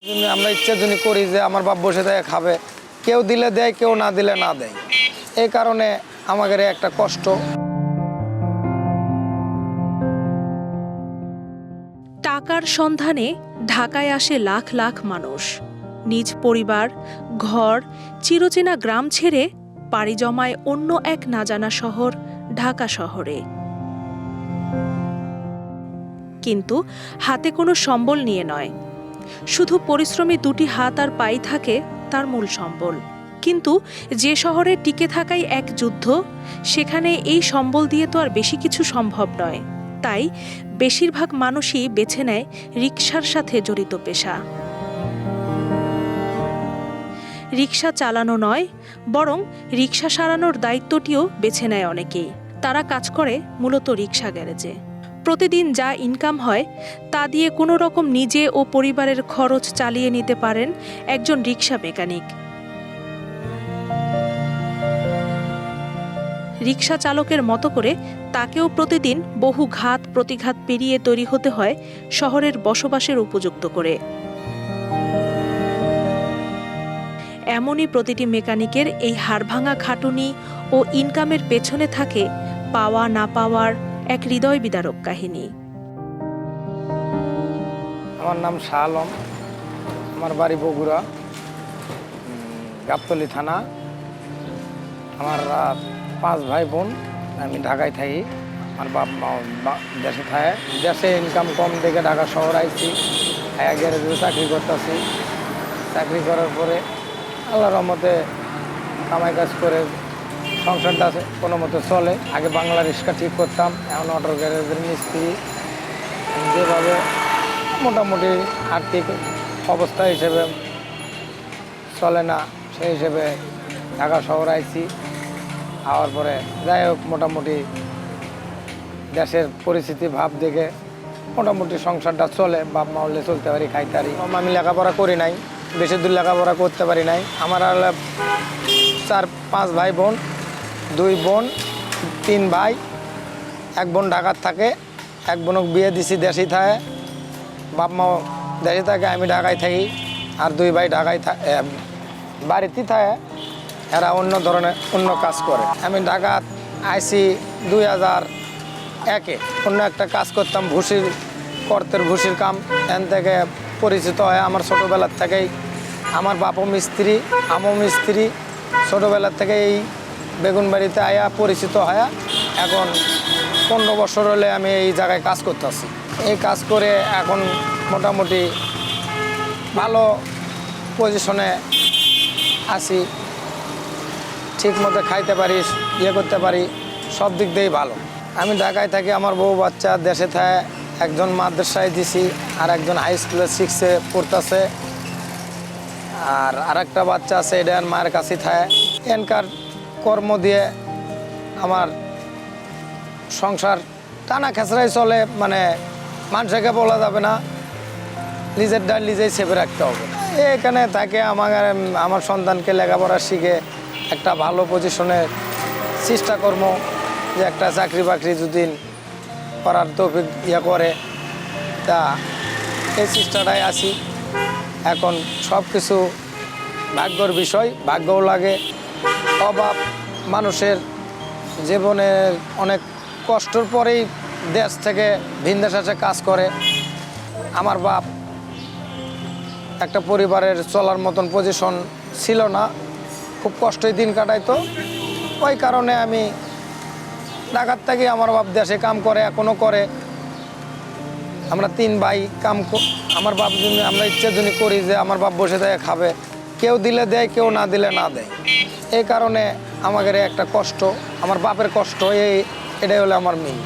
আমরা ইচ্ছা জন্য করি যে আমার বাপ বসে থাকে খাবে, কেউ দিলে দেয়, কেউ না দিলে না দেয়। এই কারণে আমাদের একটা কষ্ট। টাকার সন্ধানে ঢাকায় আসে লাখ লাখ মানুষ। নিজ পরিবার, ঘর, চিরচেনা গ্রাম ছেড়ে পাড়ি জমায় অন্য এক না জানা শহর ঢাকা শহরে। কিন্তু হাতে কোনো সম্বল নিয়ে নয়, শুধু পরিশ্রমী দুটি হাত আর পাই থাকে তার মূল সম্বল। কিন্তু যে শহরে টিকে থাকাই এক যুদ্ধ, সেখানে এই সম্বল দিয়ে তো আর বেশি কিছু সম্ভব নয়। তাই বেশিরভাগ মানুষই বেছে নেয় রিকশার সাথে জড়িত পেশা। রিকশা চালানো নয়, বরং রিকশা সারানোর দায়িত্বটিও বেছে নেয় অনেকেই। তারা কাজ করে মূলত রিকশা গ্যারেজে। প্রতিদিন যা ইনকাম হয় তা দিয়ে কোনো রকম নিজে ও পরিবারের খরচ চালিয়ে নিতে পারেন একজন রিকশা মেকানিক। রিকশা চালকের মতো করে তাকেও প্রতিদিন বহু ঘাত প্রতিঘাত পেরিয়ে তৈরি হতে হয় শহরের বসবাসের উপযুক্ত করে। এমনই প্রতিটি মেকানিকের এই হাড়ভাঙা খাটুনি ও ইনকামের পেছনে থাকে পাওয়া না পাওয়ার এক হৃদয় বিদারক কাহিনী। আমার নাম শাহ আলম, আমার বাড়ি বগুড়া, গাবতলী থানা। আমার 5 ভাই বোন, আমি ঢাকায় থাকি। আমার বাপ মা দেশে থাকে। দেশে ইনকাম কম দেখে ঢাকা শহর আইছি, গ্যারেজে চাকরি করতেছি। চাকরি করার পরে আল্লাহর রহমতে কামাই কাজ করে সংসারটা কোনো মতো চলে। আগে বাংলা রিক্সা ঠিক করতাম, এখন অটো গ্যারেজের মিস্ত্রি। যেভাবে মোটামুটি আর্থিক অবস্থা হিসেবে চলে না, সেই হিসেবে ঢাকা শহর আইছি। আওয়ার পরে যাই হোক, মোটামুটি দেশের পরিস্থিতি ভাব দেখে মোটামুটি সংসারটা চলে। বাপ মা হলে চলতে পারি, খাইতে পারি। আমি লেখাপড়া করি নাই, বেশি দূর লেখাপড়া করতে পারি নাই। আমার 4-5 ভাই বোন, 2 বোন, 3 ভাই। 1 বোন ঢাকার থাকে, 1 বোনক বিয়ে দিছি দেশেই থাকে। বাপ মা দেশে থাকে, আমি ঢাকায় থাকি। আর 2 ভাই ঢাকায় বাড়িতেই থাকে, এরা অন্য ধরনের অন্য কাজ করে। আমি ঢাকা আইসি 2001-এ। অন্য একটা কাজ করতাম, ভুসির কাম। এখান থেকে পরিচিত হয় আমার ছোটোবেলার থেকেই। আমার বাপও মিস্ত্রি, আমও মিস্ত্রি। ছোটোবেলার থেকে এই বেগুনবাড়িতে আয়া পরিচিত হয়া এখন 15 বছর হলে আমি এই জায়গায় কাজ করতেছি। এই কাজ করে এখন মোটামুটি ভালো পজিশনে আছি, ঠিক মতো খাইতে পারি, করতে পারি, সব দিক দিয়েই ভালো। আমি ঢাকায় থাকি, আমার বউ বাচ্চা দেশে থাকে। একজন মাদ্রাসায় দিছি, আর একজন হাই স্কুলে 6-এ পড়তেছে। আর আরেকটা বাচ্চা আছে, এটা মায়ের কাছেই থাকে। এনকার কর্ম দিয়ে আমার সংসার টানা খেঁচড়াই চলে। মানে মানুষকে বলা যাবে না, নিজের ডাল নিজেই চেপে রাখতে হবে। এখানে থাকে আমার সন্তানকে লেখাপড়া শিখে একটা ভালো পজিশনে চেষ্টা কর্ম, যে একটা চাকরি বাকরি যদি করার তৌফিক করে, তা এই চেষ্টাটাই আছি। এখন সব কিছু ভাগ্যর বিষয়, ভাগ্যও লাগে। অভাব মানুষের জীবনের অনেক কষ্টর পরেই দেশ থেকে ভিন দেশ আসে কাজ করে। আমার বাপ একটা পরিবারের চলার মতন পজিশন ছিল না, খুব কষ্টই দিন কাটাইতো। ওই কারণে আমি ঢাকার থেকে, আমার বাপ দেশে কাম করে, এখনও করে। আমরা 3 ভাই কাম, আমার বাপ জন্য আমরা ইচ্ছা জন্য করি যে আমার বাপ বসে থাকে খাবে, কেউ দিলে দেয়, কেউ না দিলে না দেয়। এই কারণে আমাদের একটা কষ্ট, আমার বাপের কষ্ট, এটাই হলো আমার মেয়ে।